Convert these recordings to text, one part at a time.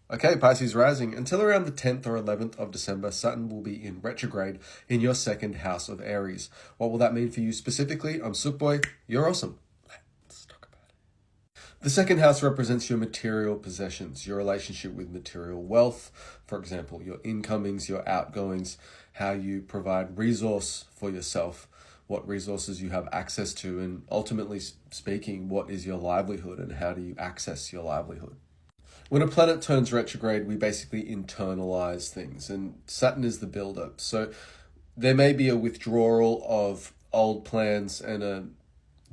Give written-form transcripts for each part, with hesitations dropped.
Okay, Pisces rising. Until around the 10th or 11th of December, Saturn will be in retrograde in your second house of Aries. What will that mean for you specifically? I'm Sook Boy. You're awesome. Let's talk about it. The second house represents your material possessions, your relationship with material wealth, for example, your incomings, your outgoings, how you provide resource for yourself, what resources you have access to, and ultimately speaking, what is your livelihood and how do you access your livelihood? When a planet turns retrograde, we basically internalize things, and Saturn is the builder. So there may be a withdrawal of old plans and a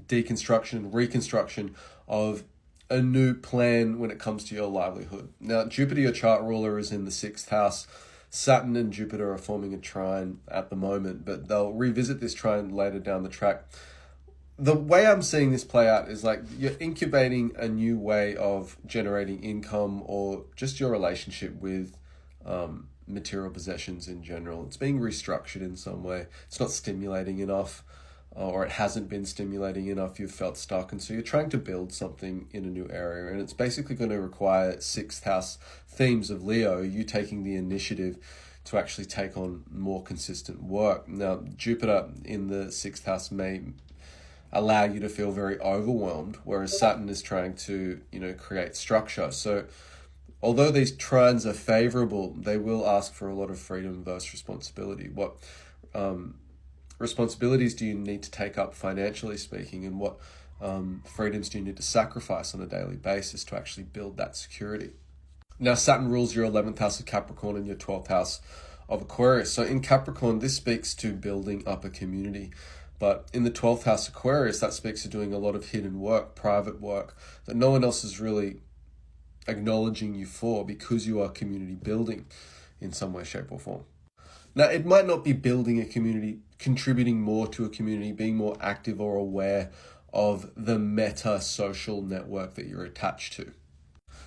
deconstruction and reconstruction of a new plan when it comes to your livelihood. Now, Jupiter, your chart ruler, is in the 6th house. Saturn and Jupiter are forming a trine at the moment, but they'll revisit this trine later down the track. The way I'm seeing this play out is like you're incubating a new way of generating income or just your relationship with material possessions in general. It's being restructured in some way. It's not stimulating enough, or it hasn't been stimulating enough. You've felt stuck. And so you're trying to build something in a new area. And it's basically going to require 6th house themes of Leo, you taking the initiative to actually take on more consistent work. Now, Jupiter in the 6th house may allow you to feel very overwhelmed, whereas Saturn is trying to, create structure. So although these trines are favorable, they will ask for a lot of freedom versus responsibility. What responsibilities do you need to take up financially speaking, and what freedoms do you need to sacrifice on a daily basis to actually build that security? Now, Saturn rules your 11th house of Capricorn and your 12th house of Aquarius. So in Capricorn, this speaks to building up a community. But in the 12th house Aquarius, that speaks to doing a lot of hidden work, private work, that no one else is really acknowledging you for because you are community building in some way, shape or form. Now, it might not be building a community, contributing more to a community, being more active or aware of the meta social network that you're attached to.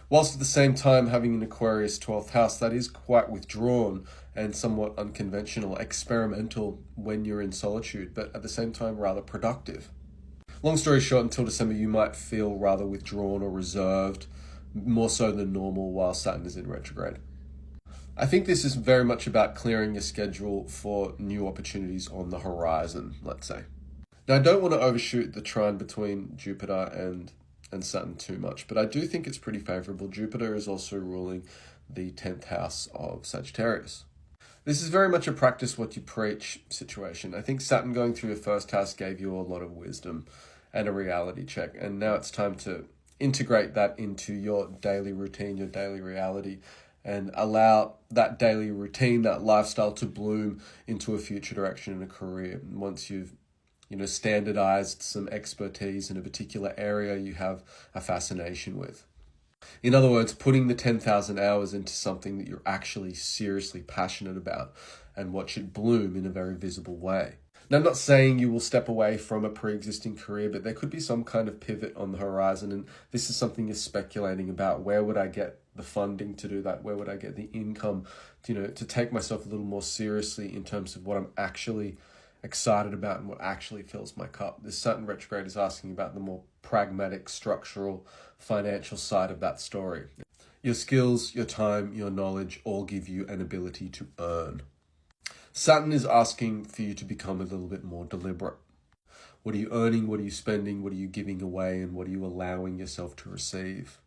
Whilst at the same time having an Aquarius 12th house, that is quite withdrawn and somewhat unconventional, experimental when you're in solitude, but at the same time rather productive. Long story short, until December, you might feel rather withdrawn or reserved, more so than normal while Saturn is in retrograde. I think this is very much about clearing your schedule for new opportunities on the horizon, let's say. Now, I don't want to overshoot the trine between Jupiter and Saturn too much, but I do think it's pretty favorable. Jupiter is also ruling the 10th house of Sagittarius. This is very much a practice what you preach situation. I think Saturn going through your first house gave you a lot of wisdom and a reality check, and now it's time to integrate that into your daily routine, your daily reality, and allow that daily routine, that lifestyle to bloom into a future direction in a career. Once you've standardized some expertise in a particular area you have a fascination with. In other words, putting the 10,000 hours into something that you're actually seriously passionate about and watch it bloom in a very visible way. Now, I'm not saying you will step away from a pre-existing career, but there could be some kind of pivot on the horizon, and this is something you're speculating about. Where would I get the funding to do that? Where would I get the income to take myself a little more seriously in terms of what I'm actually excited about and what actually fills my cup? This Saturn retrograde is asking about the more pragmatic, structural, financial side of that story. Your skills, your time, your knowledge all give you an ability to earn. Saturn is asking for you to become a little bit more deliberate. What are you earning? What are you spending? What are you giving away? And what are you allowing yourself to receive?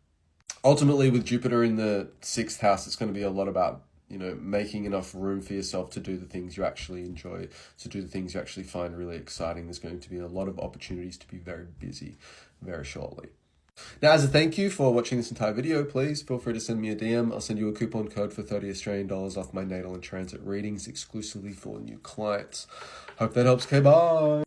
Ultimately, with Jupiter in the 6th house, it's going to be a lot about making enough room for yourself to do the things you actually enjoy, to do the things you actually find really exciting. There's going to be a lot of opportunities to be very busy very shortly. Now, as a thank you for watching this entire video, please feel free to send me a DM. I'll send you a coupon code for 30 Australian dollars off my natal and transit readings exclusively for new clients. Hope that helps. Okay, bye.